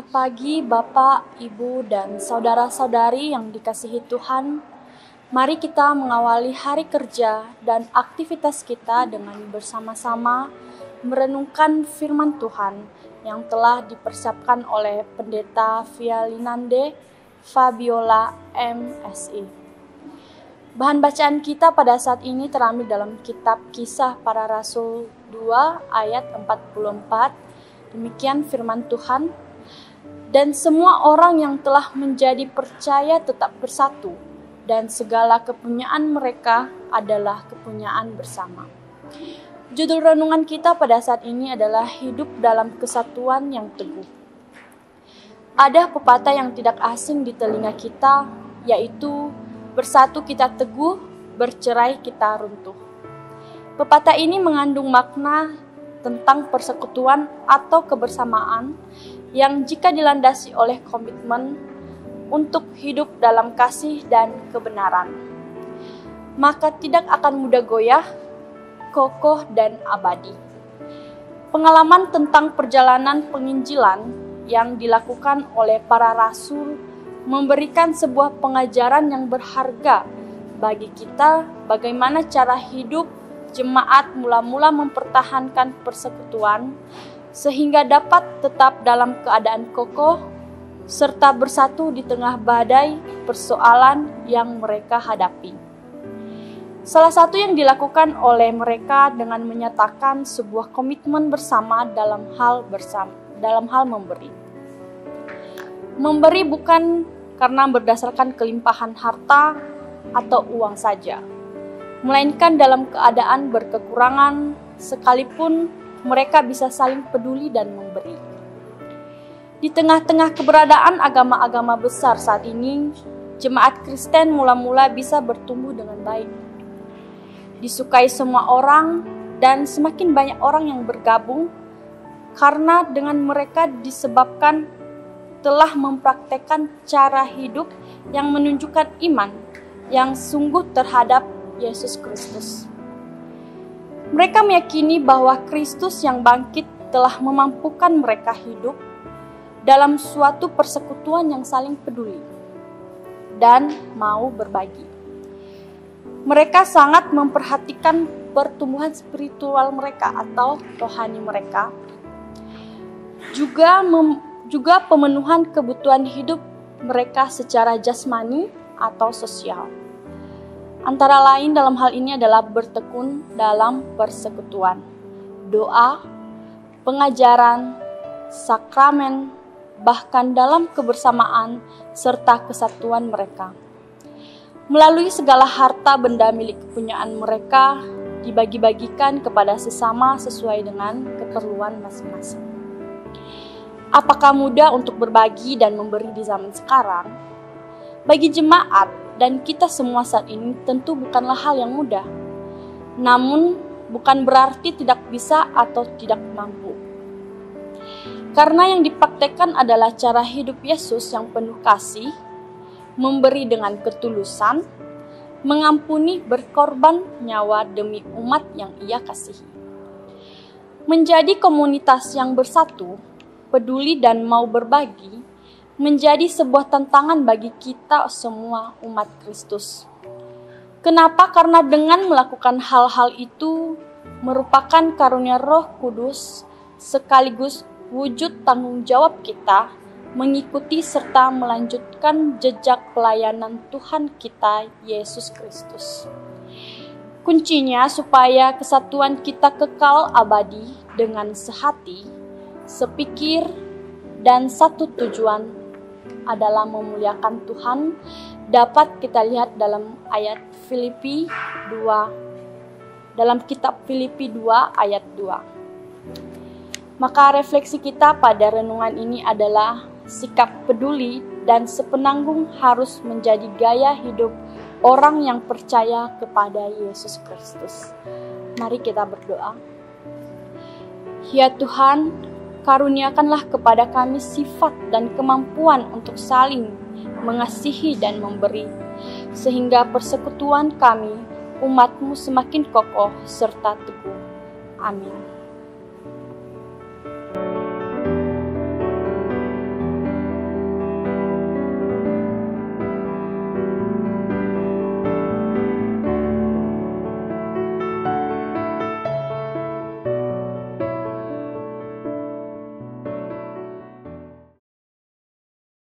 Selamat pagi Bapak, Ibu, dan saudara-saudari yang dikasihi Tuhan. Mari kita mengawali hari kerja dan aktivitas kita dengan bersama-sama merenungkan firman Tuhan yang telah dipersiapkan oleh Pendeta Vialinande Fabiola MSI. Bahan bacaan kita pada saat ini terambil dalam kitab Kisah Para Rasul 2 ayat 44. Demikian firman Tuhan. Dan semua orang yang telah menjadi percaya tetap bersatu, dan segala kepunyaan mereka adalah kepunyaan bersama. Judul renungan kita pada saat ini adalah hidup dalam kesatuan yang teguh. Ada pepatah yang tidak asing di telinga kita, yaitu bersatu kita teguh, bercerai kita runtuh. Pepatah ini mengandung makna tentang persekutuan atau kebersamaan yang jika dilandasi oleh komitmen untuk hidup dalam kasih dan kebenaran, maka tidak akan mudah goyah, kokoh, dan abadi. Pengalaman tentang perjalanan penginjilan yang dilakukan oleh para rasul memberikan sebuah pengajaran yang berharga bagi kita bagaimana cara hidup jemaat mula-mula mempertahankan persekutuan sehingga dapat tetap dalam keadaan kokoh serta bersatu di tengah badai persoalan yang mereka hadapi. Salah satu yang dilakukan oleh mereka dengan menyatakan sebuah komitmen bersama dalam hal memberi. Memberi bukan karena berdasarkan kelimpahan harta atau uang saja, melainkan dalam keadaan berkekurangan sekalipun mereka bisa saling peduli dan memberi. Di tengah-tengah keberadaan agama-agama besar saat ini, jemaat Kristen mula-mula bisa bertumbuh dengan baik. Disukai semua orang dan semakin banyak orang yang bergabung karena dengan mereka disebabkan telah mempraktekkan cara hidup yang menunjukkan iman yang sungguh terhadap Yesus Kristus. Mereka meyakini bahwa Kristus yang bangkit telah memampukan mereka hidup dalam suatu persekutuan yang saling peduli dan mau berbagi. Mereka sangat memperhatikan pertumbuhan spiritual mereka atau rohani mereka, juga pemenuhan kebutuhan hidup mereka secara jasmani atau sosial. Antara lain dalam hal ini adalah bertekun dalam persekutuan, doa, pengajaran, sakramen, bahkan dalam kebersamaan serta kesatuan mereka. Melalui segala harta benda milik kepunyaan mereka dibagi-bagikan kepada sesama sesuai dengan keperluan masing-masing. Apakah mudah untuk berbagi dan memberi di zaman sekarang? Bagi jemaat dan kita semua saat ini tentu bukanlah hal yang mudah. Namun bukan berarti tidak bisa atau tidak mampu. Karena yang dipraktekkan adalah cara hidup Yesus yang penuh kasih, memberi dengan ketulusan, mengampuni, berkorban nyawa demi umat yang Ia kasihi. Menjadi komunitas yang bersatu, peduli dan mau berbagi menjadi sebuah tantangan bagi kita semua umat Kristus. Kenapa? Karena dengan melakukan hal-hal itu merupakan karunia Roh Kudus sekaligus wujud tanggung jawab kita mengikuti serta melanjutkan jejak pelayanan Tuhan kita Yesus Kristus. Kuncinya supaya kesatuan kita kekal abadi dengan sehati, sepikir, dan satu tujuan adalah memuliakan Tuhan dapat kita lihat dalam ayat Filipi 2, dalam kitab Filipi 2 ayat 2. Maka refleksi kita pada renungan ini adalah sikap peduli dan sepenanggung harus menjadi gaya hidup orang yang percaya kepada Yesus Kristus. Mari kita berdoa. Ya Tuhan, karuniakanlah kepada kami sifat dan kemampuan untuk saling mengasihi dan memberi, sehingga persekutuan kami, umat-Mu semakin kokoh serta teguh. Amin.